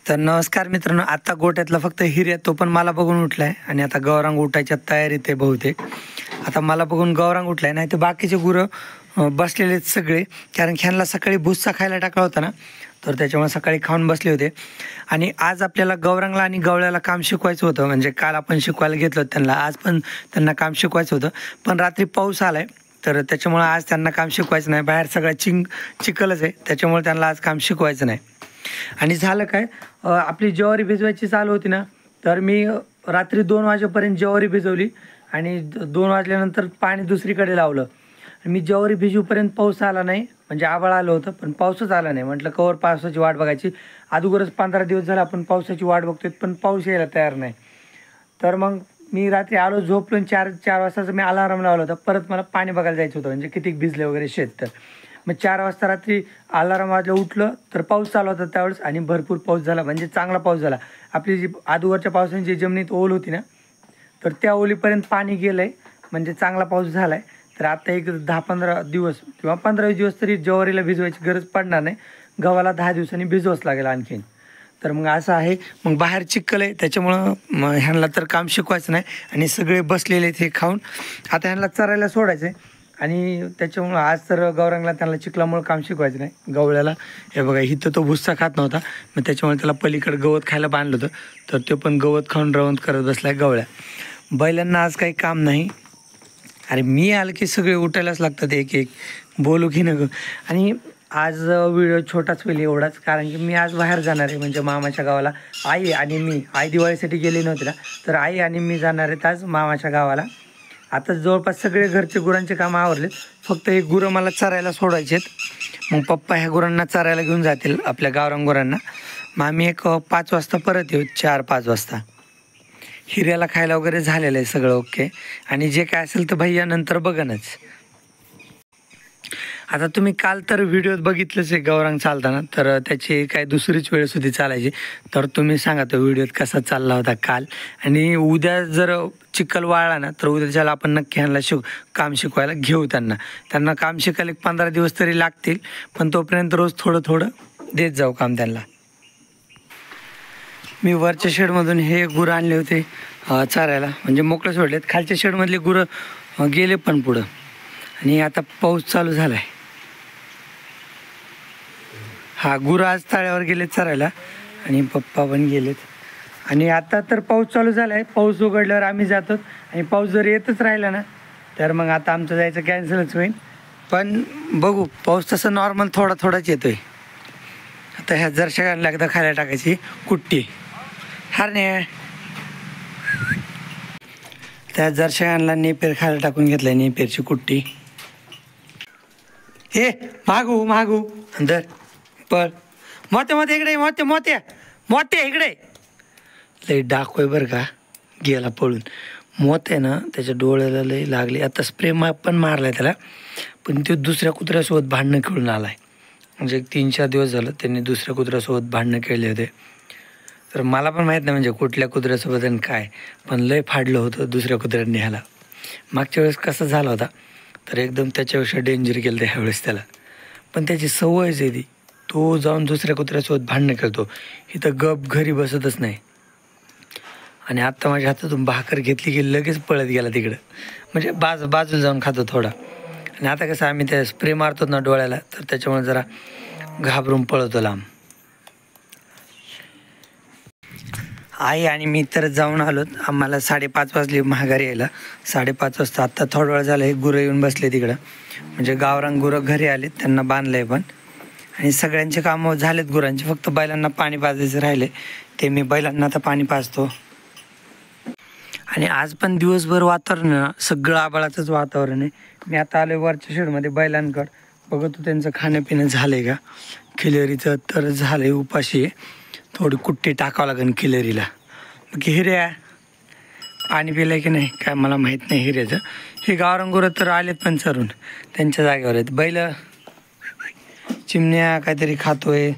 तर नमस्कार मित्रांनो, आता गोट्यातला फक्त हिर्या तो पण मला बघून उठलाय आणि आता गौरांग उठायच्या तयारीत आहे बहुतेक. आता मला बघून गौरांग उठलाय, नाही तर बाकीचे गुरं बसलेले आहेत सगळे, कारण ह्यांना सकाळी भुस्सा खायला टाकला होता ना, तर त्याच्यामुळे सकाळी खाऊन बसले होते. आणि आज आपल्याला गौरांगला आणि गवळ्याला काम शिकवायचं होतं, म्हणजे काल आपण शिकवायला घेतलं होतं त्यांना, आज पण त्यांना काम शिकवायचं होतं. पण रात्री पाऊस आलाय तर त्याच्यामुळे आज त्यांना काम शिकवायचं नाही. बाहेर सगळा चिखलच आहे, त्याच्यामुळे त्यांना आज काम शिकवायचं नाही. आणि झालं काय, आपली ज्वारी भिजवायची चालू होती ना, तर मी रात्री 2 वाजेपर्यंत ज्वारी भिजवली आणि 2 वाजल्यानंतर पाणी दुसरीकडे लावलं. मी ज्वारी भिजूपर्यंत पाऊस आला नाही, म्हणजे आभाळ आलं होतं पण पाऊसच आला नाही. म्हटलं कवर पावसाची वाट बघायची, अगोदरच 15 दिवस झाला आपण पावसाची वाट बघतोय पण पाऊस यायला तयार नाही. तर मग मी रात्री आलो, झोपलो, 4 वाजताचं मी अलाराम लावला होता. परत मला पाणी बघायला जायचं होतं, म्हणजे किती भिजले वगैरे शेत. तर मग 4 वाजता रात्री अलाराम वाजलं, उठलं तर पाऊस चालू होता त्यावेळेस, आणि भरपूर पाऊस झाला, म्हणजे चांगला पाऊस झाला. आपली जी अगोदरच्या पावसाने जी जमिनीत ओल होती ना, तर त्या ओलीपर्यंत पाणी गेलं आहे, म्हणजे चांगला पाऊस झाला आहे. तर आता एक 10-15 दिवस किंवा 15 दिवस तरी ज्वारीला भिजवायची गरज पडणार नाही. गव्हाला 10 दिवसांनी भिजवाच लागेल आणखीन. तर मग असं आहे. मग बाहेर चिखल आहे, त्याच्यामुळं ह्यांना तर काम शिकवायचं नाही. आणि सगळे बसलेले ते खाऊन आता ह्यांना चरायला सोडायचं आहे. आणि त्याच्यामुळं आज तर गौरांगला त्यांना चिखलामुळं काम शिकवायचं नाही. गवळ्याला हे बघा, इथं तो भुस्सा खात नव्हता, मग त्याच्यामुळे त्याला पलीकडे गवत खायला बांधलं होतं, तर तो पण गवत खाऊन रवंत करत बसला आहे गवळ्या. बैलांना आज काही काम नाही. अरे मी आलं की सगळे उठायलाच लागतात एक एक, बोलू की नको. आणि आज व्हिडिओ छोटाच होईल एवढाच, कारण की मी आज बाहेर जाणार आहे, म्हणजे मामाच्या गावाला. आई आणि मी, आई दिवाळीसाठी गेली नव्हती ना, तर आई आणि मी जाणार आहेत आज मामाच्या गावाला. आता जवळपास सगळे घरचे गुरांचे कामं आवरलेत, फक्त एक गुरं मला चरायला सोडायचे आहेत. मग पप्पा ह्या गुरांना चरायला घेऊन जातील, आपल्या गावरान गुरांना. मग आम्ही एक 5 वाजता परत येऊ, 4-5 वाजता. हिऱ्याला खायला वगैरे झालेलं आहे सगळं ओके. आणि जे काय असेल तर भैया नंतर बघनच. आता तुम्ही काल तर व्हिडिओत बघितलंच आहे गौरांग चालताना, तर त्याची काय दुसरीच वेळ सुद्धा चालायची. तर तुम्ही सांगा तो व्हिडिओत कसा चालला होता काल. आणि उद्या जर चिखल वाळला ना, तर उद्याच्याला आपण नक्की ह्यांना काम शिकवायला घेऊ. त्यांना काम शिकायला 15 दिवस तरी लागतील, पण तोपर्यंत रोज थोडं थोडं देत जाऊ काम त्यांना. मी वरच्या शेडमधून हे गुरं आणले होते चारायला, म्हणजे मोकळे सोडलेत. खालच्या शेडमधले गुरं गेले पण पुढं. आणि आता पाऊस चालू झाला आहे. हा, गुरं आज तळ्यावर गेलेत चरायला आणि पप्पा पण गेलेत. आणि आता तर पाऊस चालू झाला आहे. पाऊस उघडल्यावर आम्ही जातो. आणि पाऊस जर येतच राहिला ना, तर मग आता आमचं जायचं कॅन्सलच होईल. पण बघू, पाऊस तसं नॉर्मल थोडाच येतो आहे. आता ह्या जर्शकांना एकदा खायला टाकायची कुट्टी. हरणे त्या जर्शकांना नेपेर खायला टाकून घेतलाय, नेपेरची कुट्टी. हे मागू अंदर पळ. मोत्या इकडे, मोत्या इकडे. लई डाकोय बरं का, गेला पळून. मोत्या ना त्याच्या डोळ्याला लई लागले. आता स्प्रे पण मारलाय त्याला, पण तो दुसऱ्या कुत्र्यासोबत भांडणं खेळून आलाय. म्हणजे 3-4 दिवस झालं त्यांनी दुसऱ्या कुत्र्यासोबत भांडणं खेळले होते. तर मला पण माहीत नाही म्हणजे कुठल्या कुत्र्यासोबत आणि काय, पण लय फाडलं होतं दुसऱ्या कुत्र्यांनी ह्याला. मागच्या वेळेस कसं झाला होता, तर एकदम त्याच्यापेक्षा डेंजर केलं तर ह्यावेळेस त्याला. पण त्याची सवयच आहे ती, तो जाऊन दुसऱ्या कुत्र्यासोबत भांडणं खेळतो. इथं गप घरी बसतच नाही. आणि आत्ता माझ्या हातातून भाकर घेतली की लगेच पळत गेला तिकडं, म्हणजे बाजूला जाऊन खातो थोडा. आणि आता कसं आम्ही त्या स्प्रे मारतो ना डोळ्याला, तर त्याच्यामुळे जरा घाबरून पळतो लांब. आई आणि मी तर जाऊन आलोत. आम्हाला 5:30 वाजले माघारी यायला. 5:30 वाजता आत्ता थोडा वेळ झाला, हे गुरं येऊन बसले तिकडं, म्हणजे गावरान गुरं घरी आलेत, त्यांना बांधलं आहे पण. आणि सगळ्यांचे कामं झालेत गुरांचे, फक्त बैलांना पाणी पाजायचं राहिले, ते मी बैलांना आता पाणी पाजतो. आणि आज पण दिवसभर वातावरण सगळं आभाळाचंच वातावरण आहे. मी आता आलो वरच्या शेडमध्ये बैलांकडं, बघतो त्यांचं खाणंपिणं झालं आहे का. खिलेरीचं तर झालं आहे, उपाशी आहे. थोडी कुट्टी टाकावं लागेल खिलेरीला. की हिऱ्या पाणी पिलं की नाही काय मला माहीत नाही हिऱ्याचं. हे गावरान गुरं तर आलेत पण चरून, त्यांच्या जागेवर आहेत. बैल चिमण्या काहीतरी खातोय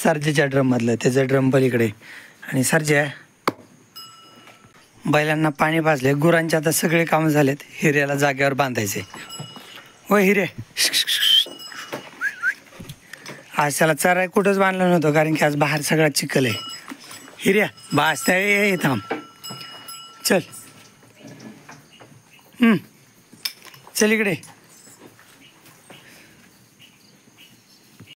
सरजेच्या ड्रममधलं, त्याचा ड्रम पलीकडे. आणि सरजे बैलांना पाणी पाजले. गुरांचे आता सगळे कामं झालेत, हिऱ्याला जागेवर बांधायचे. हो हिरे, आज त्याला चराय कुठंच बांधलं नव्हतं, कारण की आज बाहेर सगळा चिखल आहे. हिऱ्या बास त्या थांब चल चल इकडे